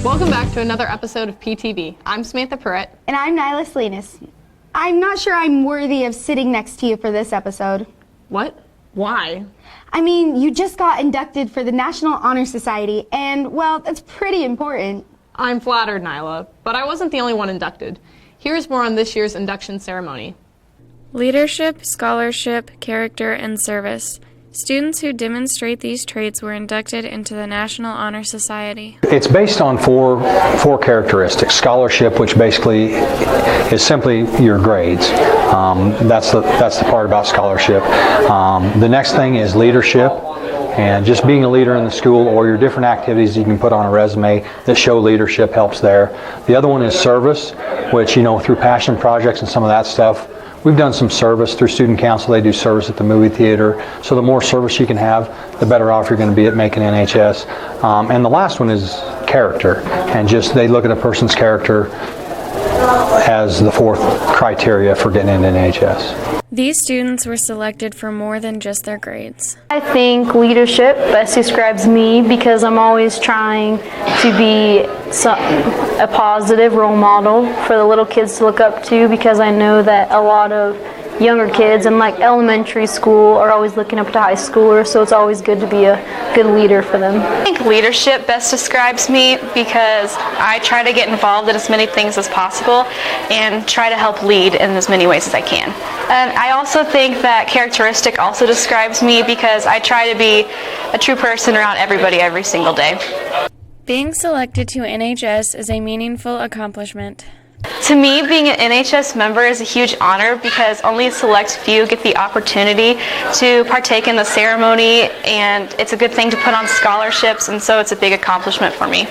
Welcome back to another episode of PTV. I'm Samantha Perrett. And I'm Nyla Salinas. I'm not sure I'm worthy of sitting next to you for this episode. What? Why? I mean, you just got inducted for the National Honor Society, and, well, that's pretty important. I'm flattered, Nyla, but I wasn't the only one inducted. Here's more on this year's induction ceremony. Leadership, scholarship, character, and service. Students who demonstrate these traits were inducted into the National Honor Society. It's based on four characteristics. Scholarship, which basically is simply your grades. That's the part about scholarship. The next thing is leadership, and just being a leader in the school, or your different activities you can put on a resume that show leadership helps there. The other one is service, which, through passion projects and some of that stuff, we've done some service through student council. They do service at the movie theater. So the more service you can have, the better off you're going to be at making NHS. And the last one is character. And just they look at a person's character as the fourth criteria for getting into NHS. These students were selected for more than just their grades. I think leadership best describes me because I'm always trying to be a positive role model for the little kids to look up to, because I know that a lot of younger kids in like elementary school are always looking up to high schoolers, so it's always good to be a good leader for them. I think leadership best describes me because I try to get involved in as many things as possible and try to help lead in as many ways as I can. And I also think that characteristic also describes me because I try to be a true person around everybody every single day. Being selected to NHS is a meaningful accomplishment. To me, being an NHS member is a huge honor because only a select few get the opportunity to partake in the ceremony, and it's a good thing to put on scholarships, and so it's a big accomplishment for me.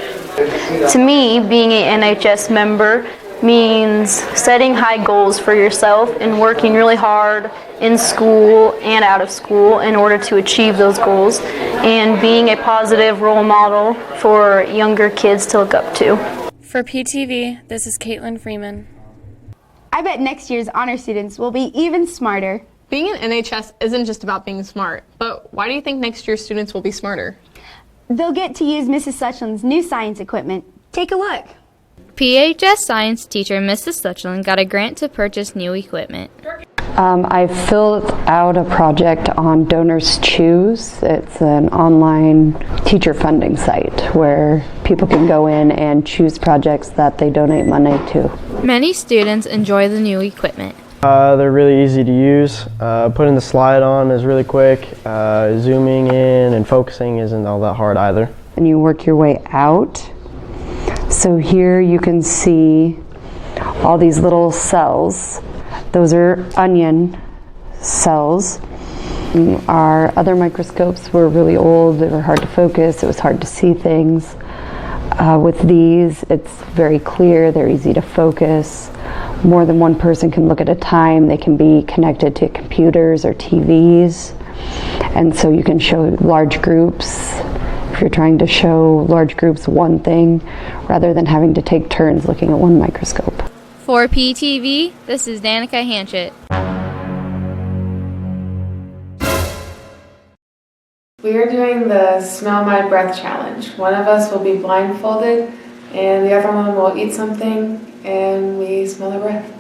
To me, being an NHS member means setting high goals for yourself and working really hard in school and out of school in order to achieve those goals, and being a positive role model for younger kids to look up to. For PTV, this is Caitlin Freeman. I bet next year's honor students will be even smarter. Being in NHS isn't just about being smart, but why do you think next year's students will be smarter? They'll get to use Mrs. Suchlin's new science equipment. Take a look. PHS science teacher Mrs. Suchlin got a grant to purchase new equipment. I filled out a project on Donors Choose. It's an online teacher funding site where people can go in and choose projects that they donate money to. Many students enjoy the new equipment. They're really easy to use. Putting the slide on is really quick. Zooming in and focusing isn't all that hard either. And you work your way out. So here you can see all these little cells. Those are onion cells. Our other microscopes were really old. They were hard to focus. It was hard to see things. With these, it's very clear. They're easy to focus. More than one person can look at a time. They can be connected to computers or TVs. And so you can show large groups. If you're trying to show large groups one thing, rather than having to take turns looking at one microscope. For PTV, this is Danica Hanchett. We are doing the Smell My Breath challenge. One of us will be blindfolded and the other one will eat something and we smell our breath.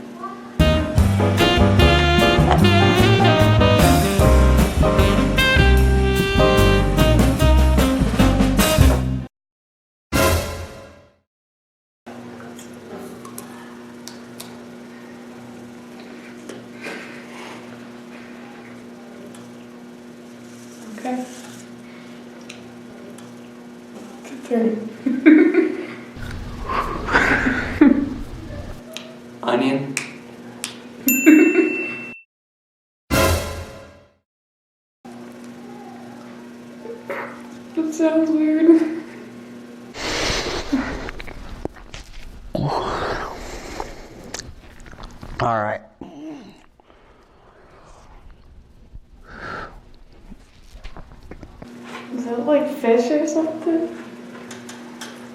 Okay. Onion. That sounds weird. All right. Is that like fish or something?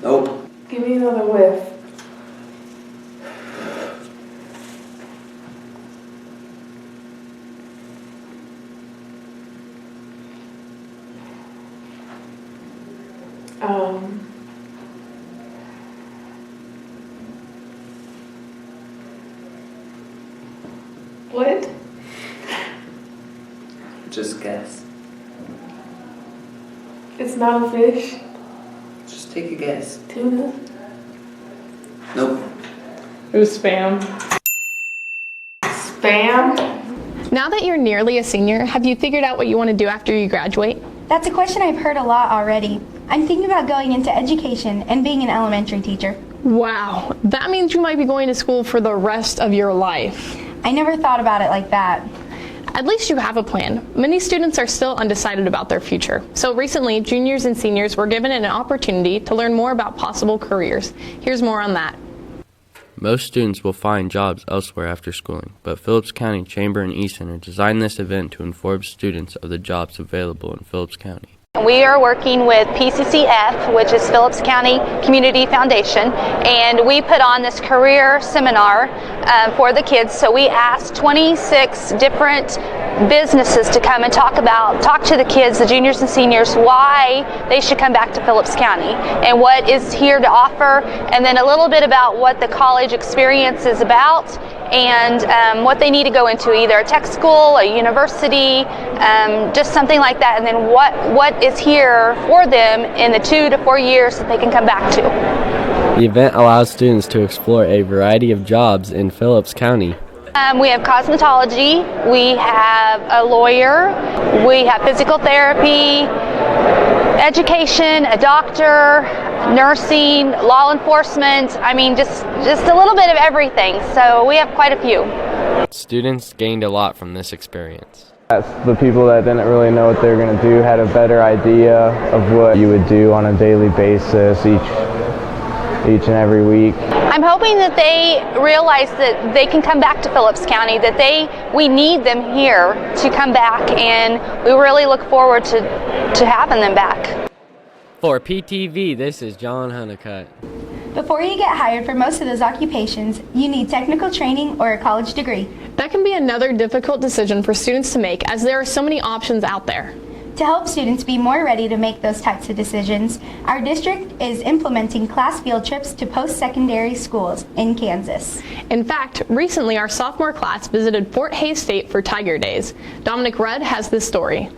Nope. Give me another whiff. What? Just guess. It's not a fish. Just take a guess. Tuna. Nope. It was spam. Spam? Now that you're nearly a senior, have you figured out what you want to do after you graduate? That's a question I've heard a lot already. I'm thinking about going into education and being an elementary teacher. Wow, that means you might be going to school for the rest of your life. I never thought about it like that. At least you have a plan. Many students are still undecided about their future. So recently, juniors and seniors were given an opportunity to learn more about possible careers. Here's more on that. Most students will find jobs elsewhere after schooling, but Phillips County Chamber and eCenter designed this event to inform students of the jobs available in Phillips County. We are working with PCCF, which is Phillips County Community Foundation, and we put on this career seminar for the kids. So we asked 26 different businesses to come and talk to the kids, the juniors and seniors, why they should come back to Phillips County and what is here to offer, and then a little bit about what the college experience is about and what they need to go into, either a tech school, a university, just something like that, and then what is here for them in the 2 to 4 years that they can come back to. The event allows students to explore a variety of jobs in Phillips County. We have cosmetology, we have a lawyer, we have physical therapy, education, a doctor, nursing, law enforcement. I mean, just a little bit of everything. So we have quite a few. Students gained a lot from this experience. The people that didn't really know what they were going to do had a better idea of what you would do on a daily basis each and every week. I'm hoping that they realize that they can come back to Phillips County, that we need them here to come back, and we really look forward to having them back. For PTV, this is John Honeycutt. Before you get hired for most of those occupations, you need technical training or a college degree. That can be another difficult decision for students to make, as there are so many options out there. To help students be more ready to make those types of decisions, our district is implementing class field trips to post-secondary schools in Kansas. In fact, recently our sophomore class visited Fort Hays State for Tiger Days. Dominic Rudd has this story.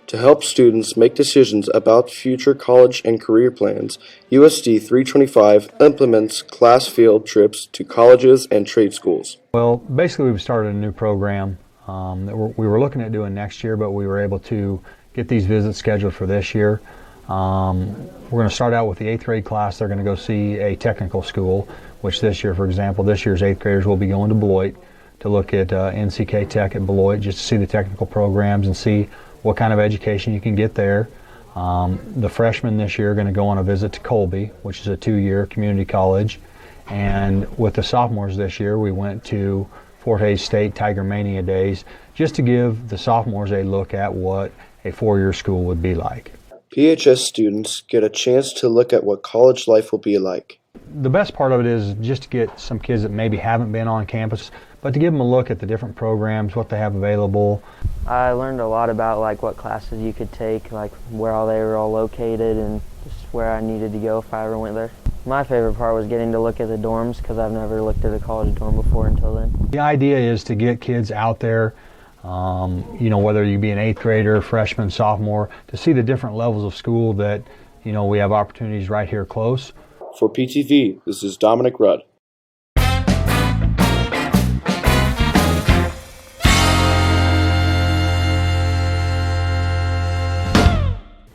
To help students make decisions about future college and career plans, USD 325 implements class field trips to colleges and trade schools. Well, basically we've started a new program that we were looking at doing next year, but we were able to get these visits scheduled for this year. We're going to start out with the 8th grade class. They're going to go see a technical school, which this year, for example, this year's 8th graders will be going to Beloit to look at NCK Tech at Beloit, just to see the technical programs and see what kind of education you can get there. The freshmen this year are going to go on a visit to Colby, which is a 2-year community college. And with the sophomores this year, we went to Fort Hays State Tiger Mania Days, just to give the sophomores a look at what a 4-year school would be like. PHS students get a chance to look at what college life will be like. The best part of it is just to get some kids that maybe haven't been on campus, but to give them a look at the different programs, what they have available. I learned a lot about what classes you could take, where they were all located, and just where I needed to go if I ever went there. My favorite part was getting to look at the dorms, because I've never looked at a college dorm before until then. The idea is to get kids out there, whether you be an 8th grader, freshman, sophomore, to see the different levels of school that, we have opportunities right here close. For PTV, this is Dominic Rudd.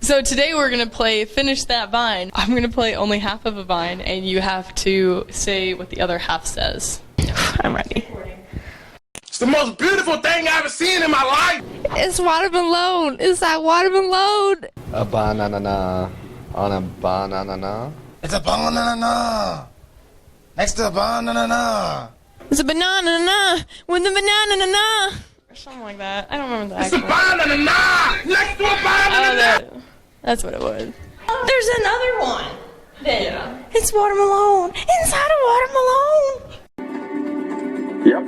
So today we're going to play Finish That Vine. I'm going to play only half of a vine, and you have to say what the other half says. I'm ready. It's the most beautiful thing I've ever seen in my life. It's watermelon. It's that watermelon. A banana on a banana. It's a banana. Next to a banana. It's a banana with a banana. Or something like that. I don't remember the actual. It's a banana. Next to a banana. That's what it was. There's another one. Yeah. It's watermelon. Inside a watermelon. Yep.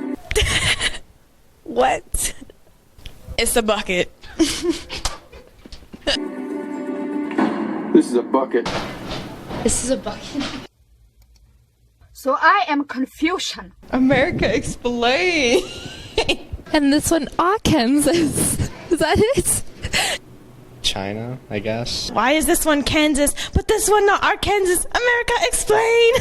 What? It's a bucket. This is a bucket. This is a bucket. So I am confusion. America, explain. And this one, Arkansas. Is that it? China, I guess. Why is this one Kansas, but this one not Arkansas? America, explain.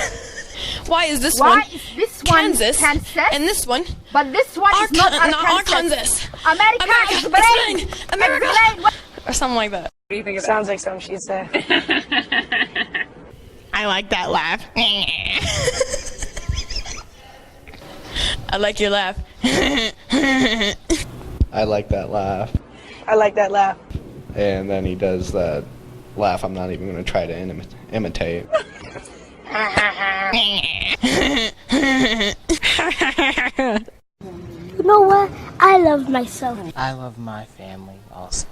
Why is this Why one is this one Kansas, Kansas? and this one But this one is not Arkansas. Arkansas? America, explain. America, Explain. or something like that. What do you think of that? Sounds like something she'd say. I like that laugh. I like your laugh. I like that laugh. I like that laugh. And then he does that laugh I'm not even going to try to imitate. You know what? I love myself. I love my family also.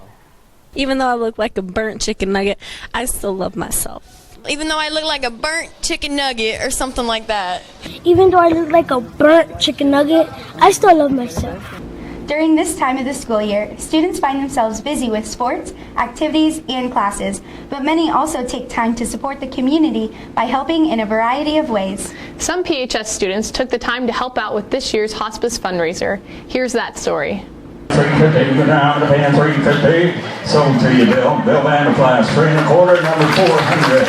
Even though I look like a burnt chicken nugget, I still love myself. Even though I look like a burnt chicken nugget or something like that. Even though I look like a burnt chicken nugget, I still love myself. During this time of the school year, students find themselves busy with sports, activities, and classes, but many also take time to support the community by helping in a variety of ways. Some PHS students took the time to help out with this year's hospice fundraiser. Here's that story. $3.50, go down to paying $3.50. Sold to you, Bill. Bill Vanderplas, 3 1/4, number 400.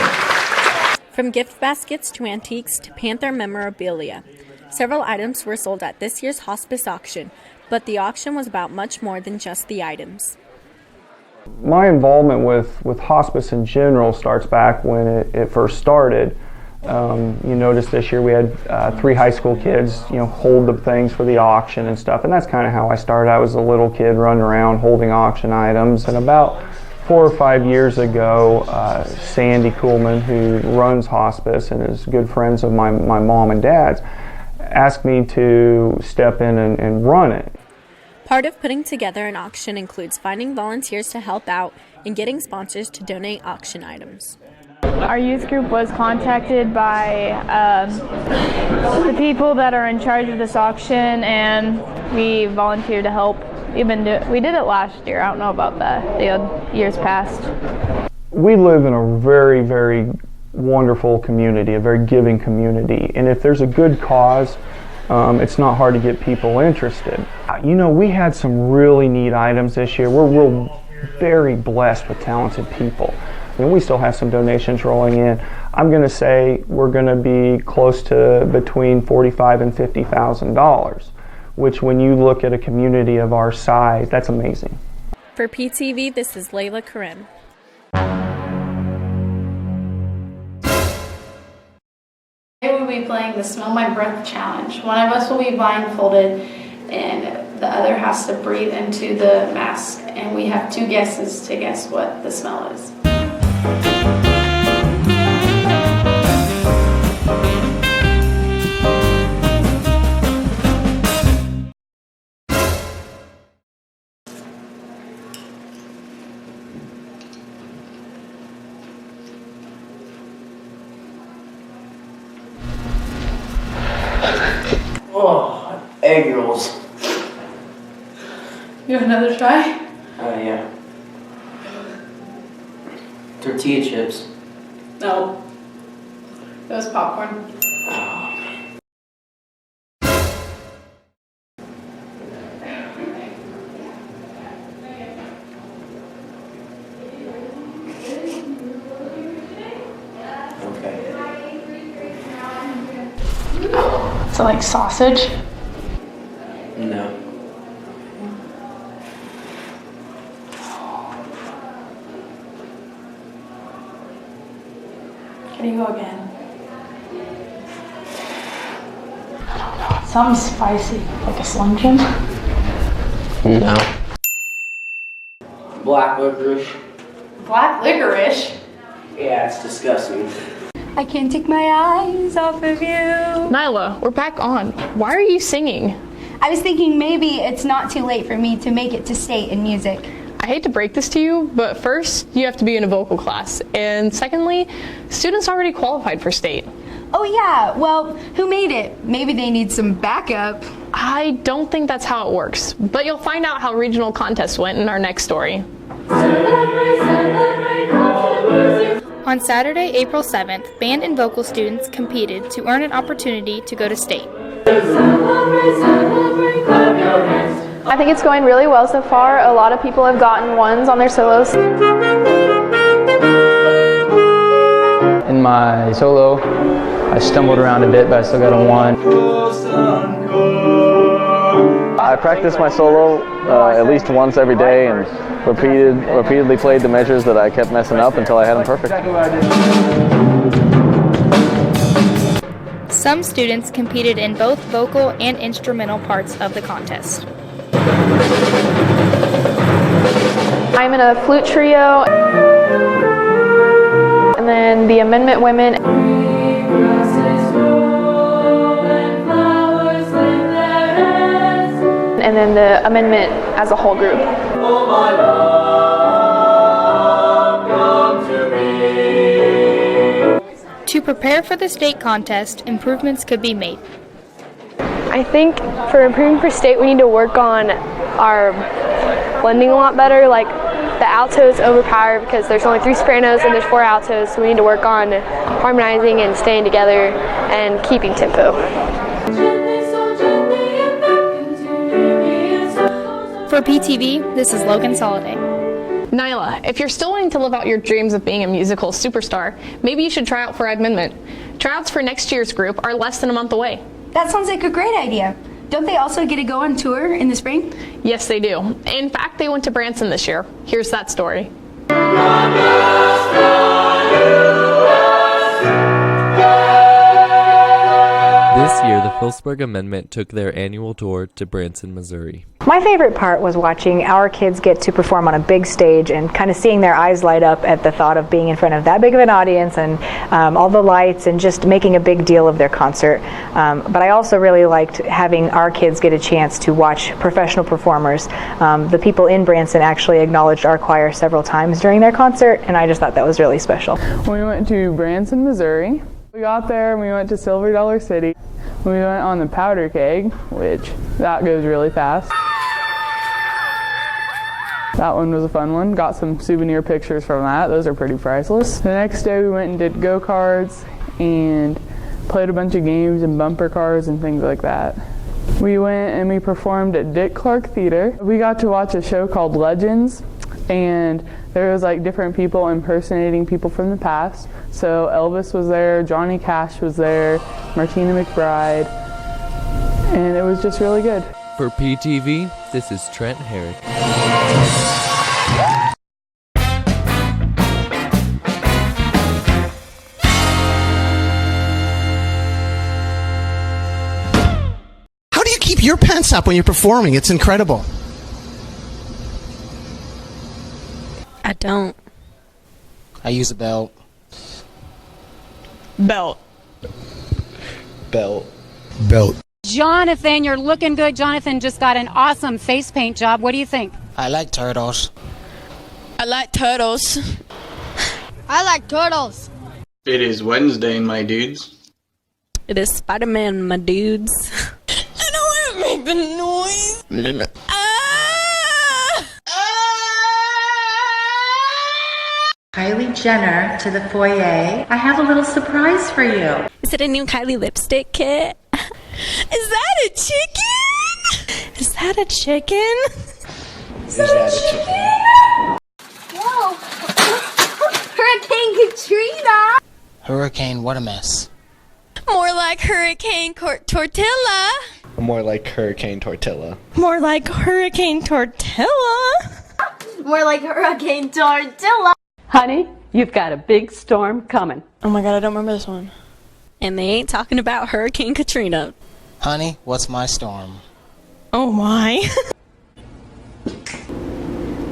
From gift baskets to antiques to Panther memorabilia, several items were sold at this year's hospice auction, but the auction was about much more than just the items. My involvement with hospice in general starts back when it first started. You notice this year we had 3 high school kids, hold the things for the auction and stuff, and that's kind of how I started. I was a little kid running around holding auction items, and about 4 or 5 years ago, Sandy Kuhlman, who runs hospice and is good friends of my mom and dad's, asked me to step in and run it. Part of putting together an auction includes finding volunteers to help out and getting sponsors to donate auction items. Our youth group was contacted by the people that are in charge of this auction, and we volunteered to help. We did it last year. I don't know about the years past. We live in a very, very wonderful community, a very giving community, and if there's a good cause, it's not hard to get people interested. We had some really neat items this year. We're very blessed with talented people. We still have some donations rolling in. I'm going to say we're going to be close to between $45,000 and $50,000, which when you look at a community of our size, that's amazing. For PTV, this is Layla Karim. Today we'll be playing the Smell My Breath Challenge. One of us will be blindfolded and the other has to breathe into the mask. And we have 2 guesses to guess what the smell is. Oh, egg rolls. You have another try? Oh, yeah. Tortilla chips. No. That was popcorn. So like sausage? No. Can you go again? I don't know. Something spicy, like a Slim Jim? No. Black licorice. Black licorice? Yeah, it's disgusting. I can't take my eyes off of you. Nyla, we're back on. Why are you singing? I was thinking maybe it's not too late for me to make it to state in music. I hate to break this to you, but first, you have to be in a vocal class. And secondly, students already qualified for state. Oh yeah, well, who made it? Maybe they need some backup. I don't think that's how it works, but you'll find out how regional contests went in our next story. On Saturday, April 7th, band and vocal students competed to earn an opportunity to go to state. I think it's going really well so far. A lot of people have gotten ones on their solos. In my solo, I stumbled around a bit, but I still got a 1. I practice my solo at least once every day and repeatedly played the measures that I kept messing up until I had them perfect. Some students competed in both vocal and instrumental parts of the contest. I'm in a flute trio, and then the Amendment Women. And then the Amendment as a whole group. To prepare for the state contest, improvements could be made. I think for improving for state, we need to work on our blending a lot better. Like the altos overpower because there's only 3 sopranos and there's 4 altos, so we need to work on harmonizing and staying together and keeping tempo. For PTV, this is Logan Soliday. Nyla, if you're still wanting to live out your dreams of being a musical superstar, maybe you should try out for Amendment. Tryouts for next year's group are less than a month away. That sounds like a great idea. Don't they also get to go on tour in the spring? Yes, they do. In fact, they went to Branson this year. Here's that story. This year, the Phillipsburg Amendment took their annual tour to Branson, Missouri. My favorite part was watching our kids get to perform on a big stage and kind of seeing their eyes light up at the thought of being in front of that big of an audience and all the lights and just making a big deal of their concert. But I also really liked having our kids get a chance to watch professional performers. The people in Branson actually acknowledged our choir several times during their concert, and I just thought that was really special. We went to Branson, Missouri. We got there and we went to Silver Dollar City. We went on the powder keg, which that goes really fast. That one was a fun one. Got some souvenir pictures from that. Those are pretty priceless. The next day we went and did go-karts and played a bunch of games and bumper cars and things like that. We went and we performed at Dick Clark Theater. We got to watch a show called Legends, and there was like different people impersonating people from the past. So Elvis was there, Johnny Cash was there, Martina McBride, and it was just really good. For PTV, this is Trent Herrick. How do you keep your pants up when you're performing? It's incredible. I don't. I use a belt. Belt. Belt. Belt. Jonathan, you're looking good. Jonathan just got an awesome face paint job. What do you think? I like turtles. I like turtles. I like turtles. It is Wednesday, my dudes. It is Spider-Man, my dudes. I don't want to make the noise. Kylie Jenner to the foyer. I have a little surprise for you. Is it a new Kylie lipstick kit? Is that a chicken? Is that a chicken? Is that a chicken? Whoa! Hurricane Katrina! Hurricane, what a mess. More like Hurricane Tortilla. More like Hurricane Tortilla. More like Hurricane Tortilla. More like Hurricane Tortilla. Honey, you've got a big storm coming. Oh my god, I don't remember this one. And they ain't talking about Hurricane Katrina. Honey, what's my storm? Oh my.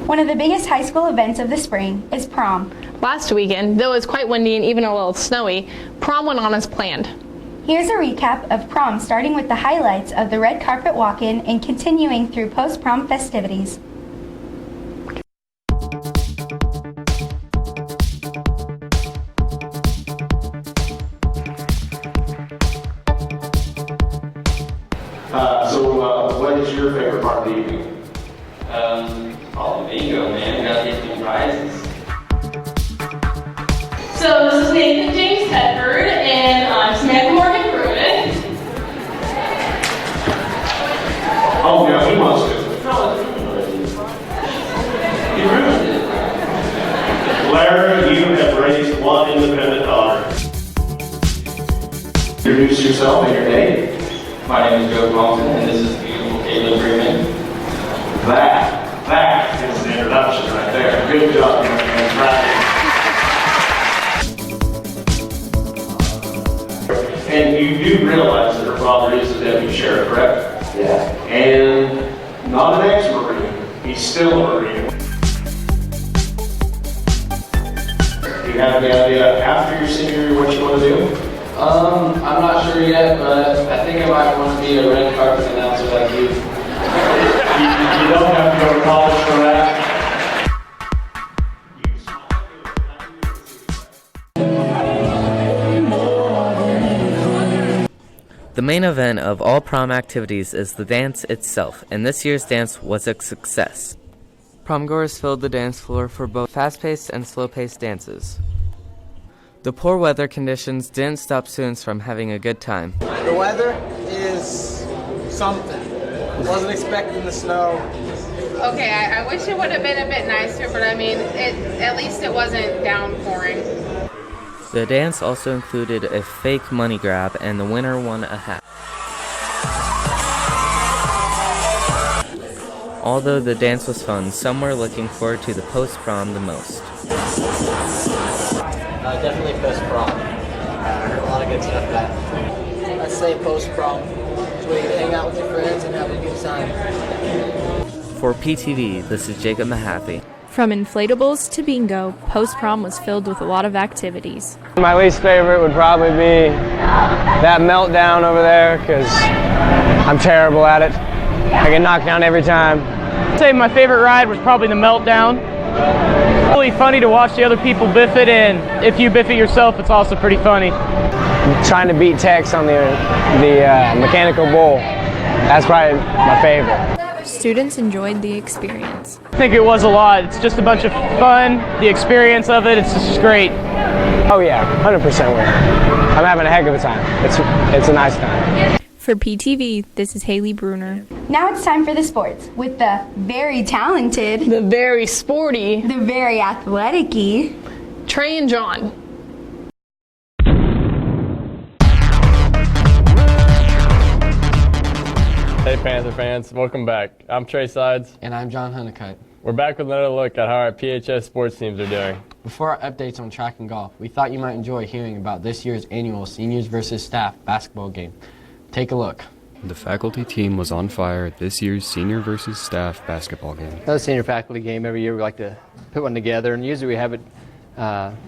One of the biggest high school events of the spring is prom. Last weekend, though it was quite windy and even a little snowy, prom went on as planned. Here's a recap of prom, starting with the highlights of the red carpet walk-in and continuing through post-prom festivities. What is your favorite part of the evening? All the bingo, man. We got these new prizes. So Nathan James Tedford, and I'm Samantha Morgan Pruitt. Oh, yeah, he wants to. He ruined it. Larry, you have raised one independent daughter. Introduce yourself and your name. My name is Joe Branson, and this is beautiful Caleb Freeman. That is the introduction right there. Good job, young man. And you do realize that her father is the deputy sheriff, correct? Yeah. And not an ex-Marine. He's still a Marine. Do you have any idea after your senior year what you want to do? I'm not sure yet, but I think I might want to be a red carpet announcer like you. You don't have to go to college for that. The main event of all prom activities is the dance itself, and this year's dance was a success. Promgoers filled the dance floor for both fast-paced and slow-paced dances. The poor weather conditions didn't stop students from having a good time. The weather is something. Wasn't expecting the snow. Okay, I wish it would have been a bit nicer, but I mean, at least it wasn't downpouring. The dance also included a fake money grab, and the winner won a hat. Although the dance was fun, some were looking forward to the post-prom the most. Definitely post-prom. I heard a lot of good stuff about it. I'd say post-prom. It's where you hang out with your friends and have a good time. For PTV, this is Jacob Mahaffey. From inflatables to bingo, post-prom was filled with a lot of activities. My least favorite would probably be that meltdown over there, because I'm terrible at it. I get knocked down every time. I'd say my favorite ride was probably the meltdown. Really funny to watch the other people biff it, and if you biff it yourself, it's also pretty funny. Trying to beat Tex on the mechanical bull. That's probably my favorite. Students enjoyed the experience. I think it was a lot. It's just a bunch of fun, the experience of it, it's just great. Oh yeah, 100% win. I'm having a heck of a time. It's a nice time. For PTV, this is Haley Bruner. Now it's time for the sports with the very talented, the very sporty, the very athletic-y, Trey and John. Hey Panther fans, welcome back. I'm Trey Sides. And I'm John Honeycutt. We're back with another look at how our PHS sports teams are doing. Before our updates on track and golf, we thought you might enjoy hearing about this year's annual Seniors versus Staff basketball game. Take a look. The faculty team was on fire at this year's Senior versus Staff basketball game. Another senior faculty game. Every year we like to put one together, and usually we have it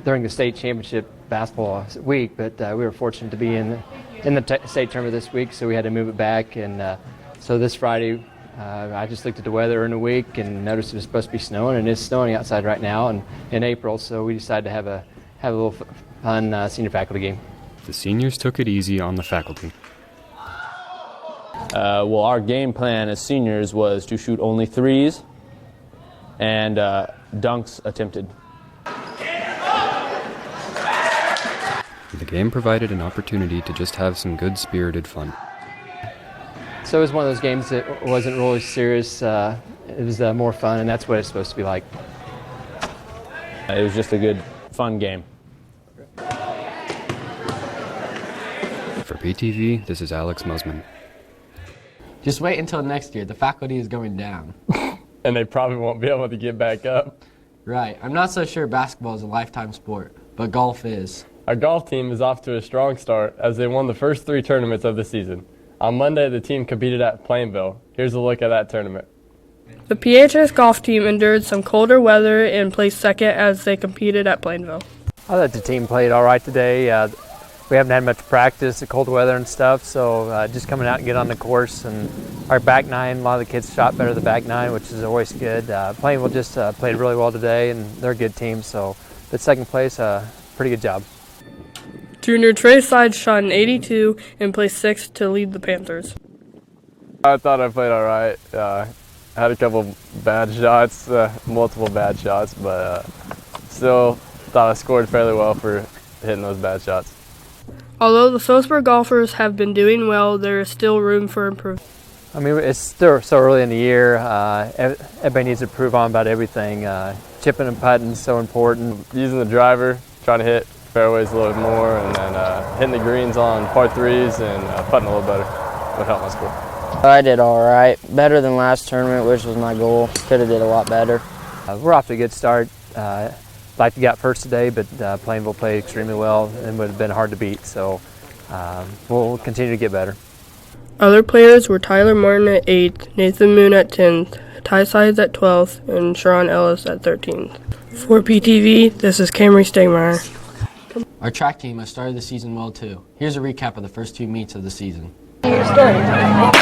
during the state championship basketball week, but we were fortunate to be in the state tournament this week, so we had to move it back. And so this Friday, I just looked at the weather in a week and noticed it was supposed to be snowing, and it's snowing outside right now and in April, so we decided to have a little fun senior faculty game. The seniors took it easy on the faculty. Well, our game plan as seniors was to shoot only threes and dunks attempted. The game provided an opportunity to just have some good-spirited fun. So it was one of those games that wasn't really serious. It was more fun, and that's what it's supposed to be like. It was just a good, fun game. For PTV, this is Alex Musman. Just wait until next year. The faculty is going down. And they probably won't be able to get back up. Right. I'm not so sure basketball is a lifetime sport, but golf is. Our golf team is off to a strong start as they won the first 3 tournaments of the season. On Monday, the team competed at Plainville. Here's a look at that tournament. The PHS golf team endured some colder weather and placed second as they competed at Plainville. I thought the team played all right today. We haven't had much practice, the cold weather and stuff, so just coming out and get on the course. And our back nine, a lot of the kids shot better the back nine, which is always good. Plainville just played really well today, and they're a good team, so the second place, pretty good job. Junior Trey Sides shot an 82 and placed 6th to lead the Panthers. I thought I played all right. Had a couple bad shots, multiple bad shots, but still thought I scored fairly well for hitting those bad shots. Although the Phillipsburg golfers have been doing well, there is still room for improvement. I mean, it's still so early in the year. Everybody needs to improve on about everything. Chipping and putting is so important. Using the driver, trying to hit fairways a little bit more, and then hitting the greens on par 3s and putting a little better would help my score. I did all right. Better than last tournament, which was my goal. Could have did a lot better. We're off to a good start. Like we got first today, but Plainville played extremely well and would have been hard to beat. So we'll continue to get better. Other players were Tyler Martin at 8th, Nathan Moon at 10th, Ty Sides at 12th, and Sharon Ellis at 13th. For PTV, this is Camry Stegmeyer. Our track team has started the season well too. Here's a recap of the first 2 meets of the season. The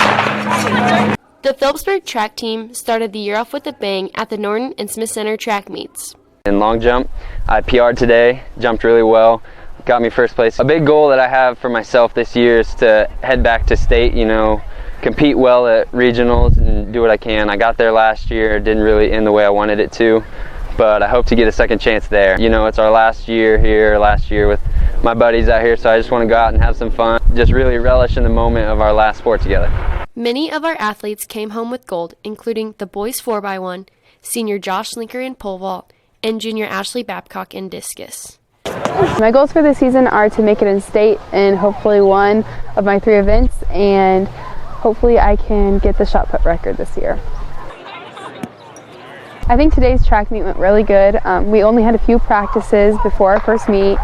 Phillipsburg track team started the year off with a bang at the Norton and Smith Center track meets. In long jump, I PR'd today, jumped really well, got me first place. A big goal that I have for myself this year is to head back to state, compete well at regionals and do what I can. I got there last year, didn't really end the way I wanted it to, but I hope to get a second chance there. It's our last year here, with my buddies out here, so I just want to go out and have some fun, just really relish in the moment of our last sport together. Many of our athletes came home with gold, including the boys 4x1, senior Josh Linker in pole vault, and junior Ashley Babcock in discus. My goals for this season are to make it in state in hopefully one of my 3 events, and hopefully I can get the shot put record this year. I think today's track meet went really good. We only had a few practices before our first meet,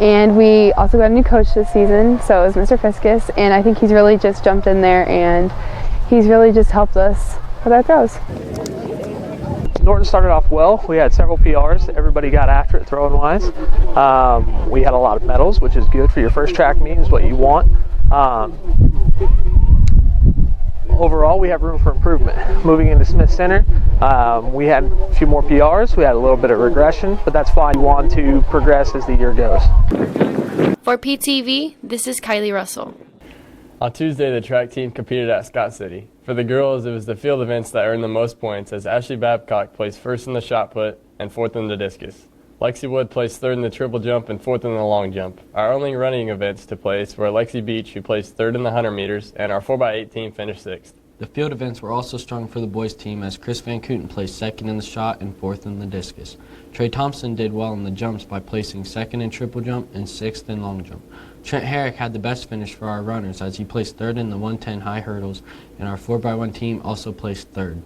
and we also got a new coach this season, so it was Mr. Fiskus, and I think he's really just jumped in there and he's really just helped us with our throws. Norton started off well. We had several PRs. Everybody got after it throwing wise. We had a lot of medals, which is good for your first track meet, is what you want. Overall, we have room for improvement. Moving into Smith Center, we had a few more PRs. We had a little bit of regression, but that's fine. We want to progress as the year goes. For PTV, this is Kylie Russell. On Tuesday, the track team competed at Scott City. For the girls, it was the field events that earned the most points, as Ashley Babcock placed first in the shot put and 4th in the discus. Lexi Wood placed 3rd in the triple jump and 4th in the long jump. Our only running events to place were Lexi Beach, who placed 3rd in the 100 meters, and our 4x8 team finished 6th. The field events were also strong for the boys team, as Chris Van Kooten placed 2nd in the shot and 4th in the discus. Trey Thompson did well in the jumps by placing 2nd in triple jump and 6th in long jump. Trent Herrick had the best finish for our runners, as he placed 3rd in the 110 high hurdles, and our 4x1 team also placed 3rd.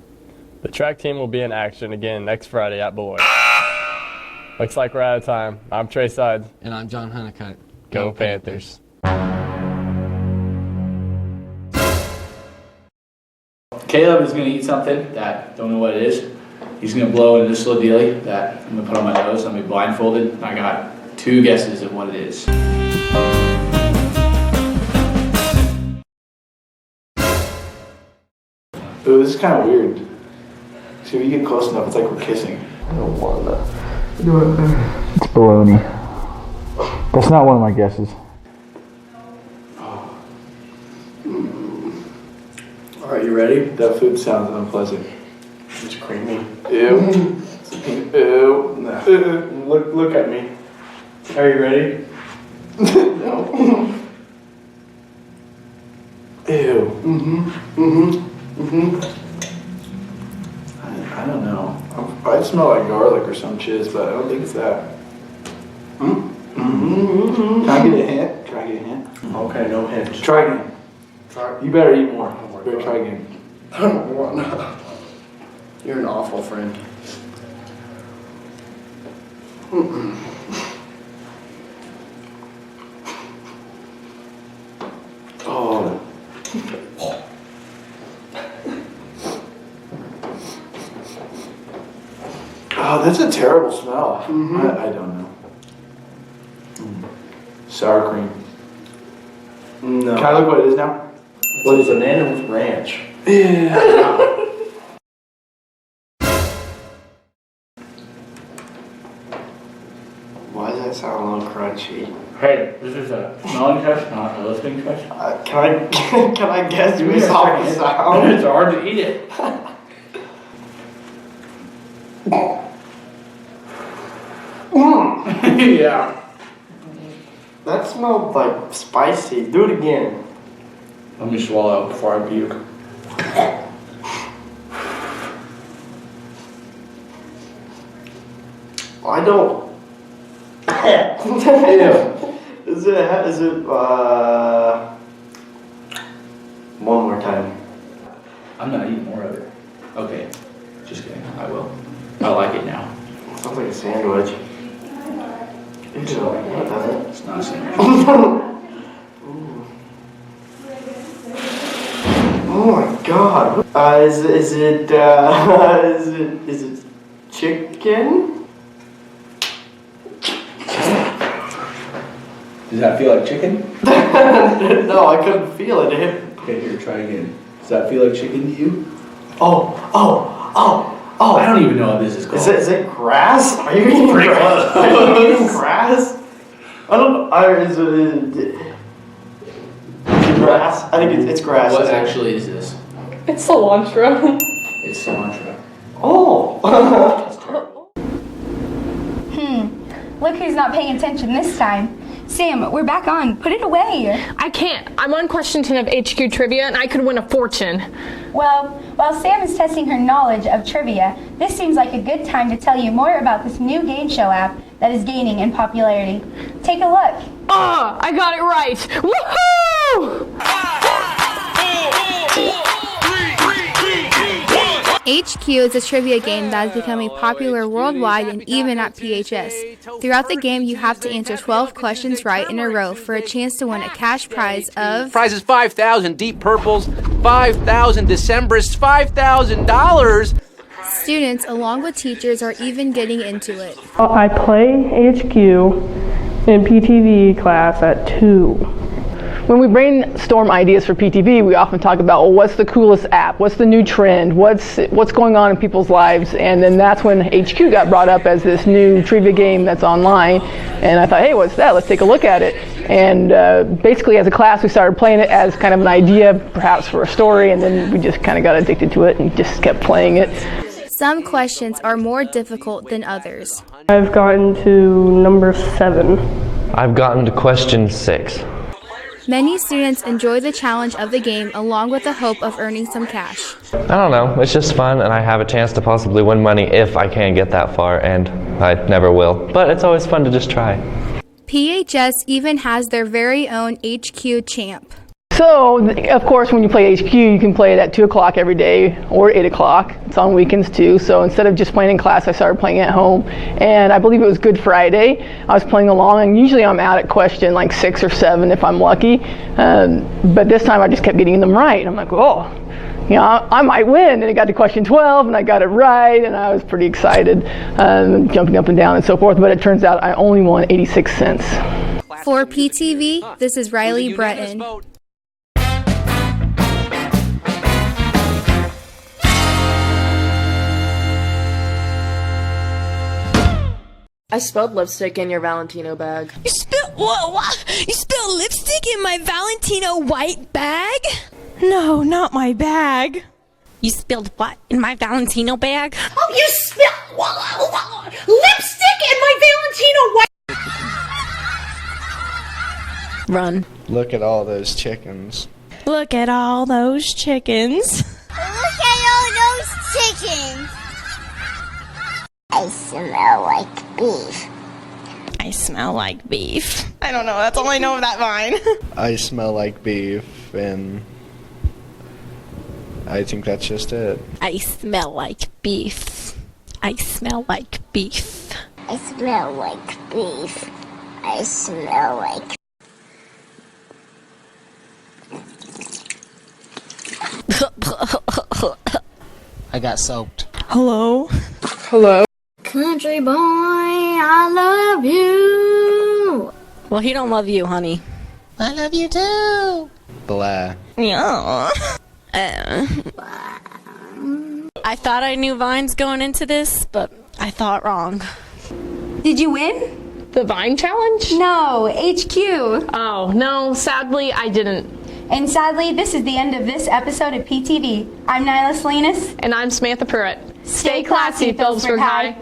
The track team will be in action again next Friday at Beloit. Looks like we're out of time. I'm Trey Sides. And I'm John Honeycutt. Go Panthers. Caleb is going to eat something that don't know what it is. He's going to blow into this little dealie that I'm going to put on my nose. I'm going to be blindfolded. I got 2 guesses of what it is. Ooh, this is kind of weird. See, if you get close enough, it's like we're kissing. I don't want that. Do it. It's baloney. That's not one of my guesses. Alright, you ready? That food sounds unpleasant. It's creamy. Ew. Ew. Nah. Look at me. Are you ready? No. Ew. I don't know. I smell like garlic or some chiz, but I don't think it's that. Can I get a hint? Can I get a hint? Okay, no hint. Try again. You better eat more. You better try again. I don't want to. You're an awful friend. Oh. Oh, that's a terrible smell. I don't know. Sour cream. No. Can I look what it is now? What is it? Banana with ranch. Yeah. Why does that sound a little crunchy? Hey, this is a smelling test, not a listening test. Can I guess based off the sound? It's hard to eat it. Yeah. That smelled like spicy. Do it again. Let me swallow before I puke. I don't. Is it, one more time. I'm not eating more of it. Okay, just kidding. I will. I like it now. Sounds like a sandwich. Ew, what the heck? It's not a sandwich. Oh my god. Is it chicken? Does that feel like chicken? No, I couldn't feel it. Okay, here, try again. Does that feel like chicken to you? Oh. I don't even know what this is called. Is it grass? Are you eating grass? Are you eating grass? I don't know. Is it grass? I think it's grass. What actually is this? It's cilantro. It's cilantro. Oh. Look who's not paying attention this time. Sam, we're back on. Put it away. I can't. I'm on question 10 of HQ trivia and I could win a fortune. Well, while Sam is testing her knowledge of trivia, this seems like a good time to tell you more about this new game show app that is gaining in popularity. Take a look. Ah, I got it right. Woohoo! HQ is a trivia game that is becoming popular worldwide and even at PHS. Throughout the game, you have to answer 12 questions right in a row for a chance to win a cash prize of... Prizes 5,000 Deep Purples, 5,000 Decemberists, $5,000. Students, along with teachers, are even getting into it. I play HQ in PTV class at 2. When we brainstorm ideas for PTV, we often talk about, well, what's the coolest app? What's the new trend? What's going on in people's lives? And then that's when HQ got brought up as this new trivia game that's online. And I thought, hey, what's that? Let's take a look at it. And basically, as a class, we started playing it as kind of an idea, perhaps for a story, and then we just kind of got addicted to it and just kept playing it. Some questions are more difficult than others. I've gotten to number 7. I've gotten to question 6. Many students enjoy the challenge of the game along with the hope of earning some cash. I don't know, it's just fun and I have a chance to possibly win money if I can get that far, and I never will. But it's always fun to just try. PHS even has their very own HQ champ. So, of course, when you play HQ, you can play it at 2 o'clock every day or 8 o'clock. It's on weekends too. So instead of just playing in class, I started playing at home. And I believe it was Good Friday. I was playing along, and usually I'm out at question like 6 or 7 if I'm lucky. But this time I just kept getting them right. I'm like, oh, you know, I might win. And it got to question 12, and I got it right, and I was pretty excited, jumping up and down and so forth. But it turns out I only won 86 cents. For PTV, this is Riley Breton. I spilled lipstick in your Valentino bag. You spilled what? You spilled lipstick in my Valentino white bag? No, not my bag. You spilled what in my Valentino bag? Oh, you spilled lipstick in my Valentino white. Run. Look at all those chickens. Look at all those chickens. Look at all those chickens. I smell like beef. I smell like beef. I don't know, that's all I know of that vine. I smell like beef, and I think that's just it. I smell like beef. I smell like beef. I smell like beef. I smell like... I got soaked. Hello? Hello? Country boy, I love you. Well, he don't love you, honey. I love you too. Blah. Yeah. I thought I knew Vines going into this, but I thought wrong. Did you win? The Vine Challenge? No, HQ. Oh, no, sadly I didn't. And sadly, this is the end of this episode of PTV. I'm Nyla Salinas. And I'm Samantha Pruitt. Stay classy, Phillipsburg High.